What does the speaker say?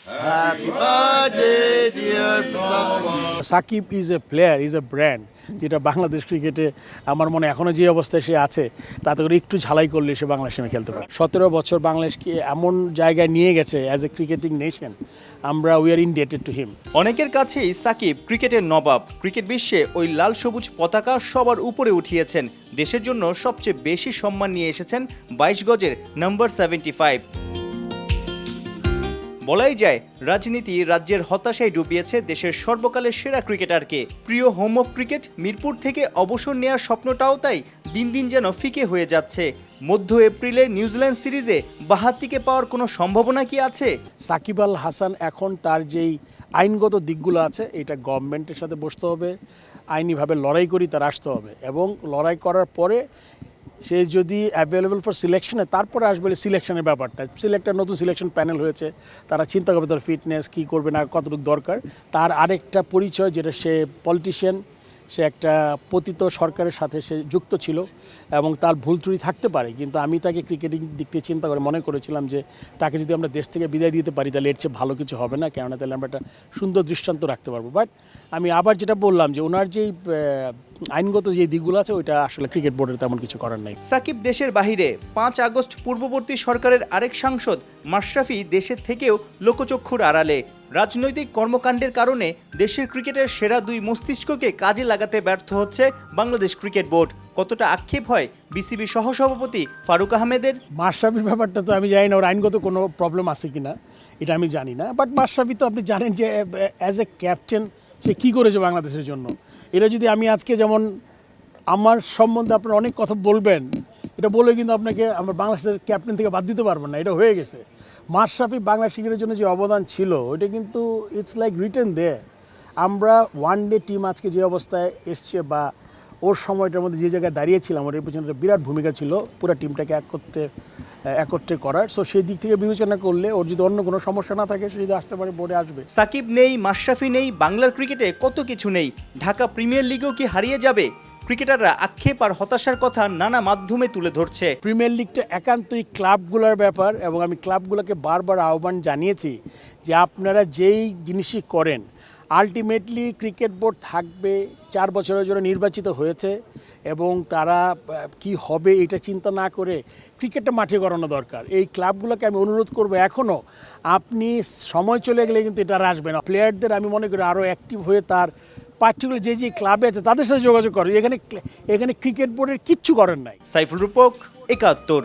Happy birthday, dear Sakim. Shakib is a player, is a brand, যেটা বাংলাদেশ ক্রিকেটে আমার মনে এখনও যে অবস্থায় সে আছে তাতে করে একটু ঝালাই করলে সে বাংলাদেশ টিমে খেলতে পারে। 17 বছর বাংলাদেশকে এমন জায়গায় নিয়ে গেছে অ্যাজ এ ক্রিকেটিং নেশন, আমরা we are indebted to him. অনেকের কাছেই সাকিব ক্রিকেটের নবাব। ক্রিকেট বিশ্বে ওই লাল সবুজ পতাকা সবার উপরে উঠিয়েছেন। দেশের জন্য সবচেয়ে বেশি সম্মান নিয়ে এসেছেন 22 গজের নাম্বার 75। বলাই যায় রাজনীতি রাজ্যের হতাশায় ডুবিয়েছে দেশের সর্বকালের সেরা ক্রিকেটারকে। প্রিয় হোম অফ ক্রিকেট মিরপুর থেকে অবসর নেওয়ার স্বপ্নটাও তাই দিন দিন যেন ফিকে হয়ে যাচ্ছে। মধ্য এপ্রিলে নিউজিল্যান্ড সিরিজে বাঁহাতিকে পাওয়ার কোনো সম্ভাবনা কি আছে? সাকিব আল হাসান এখন তার যেই আইনগত দিকগুলো আছে এটা গভর্নমেন্টের সাথে বসতে হবে, আইনিভাবে লড়াই করি তার আসতে হবে, এবং লড়াই করার পরে সে যদি অ্যাভেলেবল ফর সিলেকশনে তারপরে আসবে সিলেকশনের ব্যাপারটা। নতুন সিলেকশন প্যানেল হয়েছে, তারা চিন্তা করবে তার ফিটনেস কী করবে না, কতটুকু দরকার। তার আরেকটা পরিচয় যেটা সে পলিটিশিয়ান, সে একটা পতিত সরকারের সাথে সে যুক্ত ছিল এবং তার ভুল ত্রুটি থাকতে পারে, কিন্তু আমি তাকে ক্রিকেটিং দিক থেকে চিন্তা করে মনে করেছিলাম যে তাকে যদি আমরা দেশ থেকে বিদায় দিতে পারি তাহলে এর চেয়ে ভালো কিছু হবে না, কেননা তাহলে আমরা একটা সুন্দর দৃষ্টান্ত রাখতে পারবো। বাট আমি আবার যেটা বললাম যে ওনার যেই আইনগত যে দিকগুলো আছে ওইটা আসলে ক্রিকেট বোর্ডের তেমন কিছু করার নেই। সাকিব দেশের বাহিরে। 5 আগস্ট পূর্ববর্তী সরকারের আরেক সাংসদ মাশরাফি দেশের থেকেও লোকচক্ষুর আড়ালে। রাজনৈতিক কর্মকাণ্ডের কারণে দেশের ক্রিকেটের সেরা দুই মস্তিষ্ককে কাজে লাগাতে ব্যর্থ হচ্ছে বাংলাদেশ ক্রিকেট বোর্ড। কতটা আক্ষেপ হয় বিসিবি সহসভাপতি ফারুক আহমেদের? মাশরাফির ব্যাপারটা তো আমি জানি না ওর আইনগত কোনো প্রবলেম আছে কি না, এটা আমি জানি না। বাট মাশরাফি তো আপনি জানেন যে অ্যাজ এ ক্যাপ্টেন সে কী করেছে বাংলাদেশের জন্য। এটা যদি আমি আজকে যেমন আমার সম্বন্ধে আপনার অনেক কথা বলবেন, এটা বলে কিন্তু আপনাকে আমার বাংলাদেশের ক্যাপ্টেন থেকে বাদ দিতে পারবেন না, এটা হয়ে গেছে। মাশরাফি বাংলাদেশ ক্রিকেটের জন্য যে অবদান ছিল ওইটা কিন্তু ইটস লাইক রিটেন দে। আমরা ওয়ান ডে টিম আজকে যে অবস্থায় এসছে বা ওর সময়টার মধ্যে যে জায়গায় দাঁড়িয়েছিলাম ওর পেছনে একটা বিরাট ভূমিকা ছিল পুরো টিমটাকে একত্রে করার। সো সেই দিক থেকে বিবেচনা করলে ওর যদি অন্য কোনো সমস্যা না থাকে সে যদি আসতে পারে বোর্ডে আসবে। সাকিব নেই, মাশরাফি নেই, বাংলার ক্রিকেটে কত কিছু নেই। ঢাকা প্রিমিয়ার লিগও কি হারিয়ে যাবে? ক্রিকেটাররা আক্ষেপ আর হতাশার কথা নানা মাধ্যমে তুলে ধরছে। প্রিমিয়ার লিগটা একান্তই ক্লাবগুলোর ব্যাপার, এবং আমি ক্লাবগুলোকে বারবার আহ্বান জানিয়েছি যে আপনারা যেই জিনিসই করেন আলটিমেটলি ক্রিকেট বোর্ড থাকবে, 4 বছরের জন্য নির্বাচিত হয়েছে এবং তারা কি হবে এটা চিন্তা না করে ক্রিকেটটা মাঠে করানো দরকার। এই ক্লাবগুলোকে আমি অনুরোধ করব, এখনও আপনি সময় চলে গেলে কিন্তু এটা আর আসবে না। প্লেয়ারদের আমি মনে করি আরও অ্যাক্টিভ হয়ে তার পার্টিকুলার যে ক্লাবে আছে তাদের সাথে যোগাযোগ করে। এখানে ক্রিকেট বোর্ডের কিচ্ছু করেন নাই। সাইফুল রূপক, 71।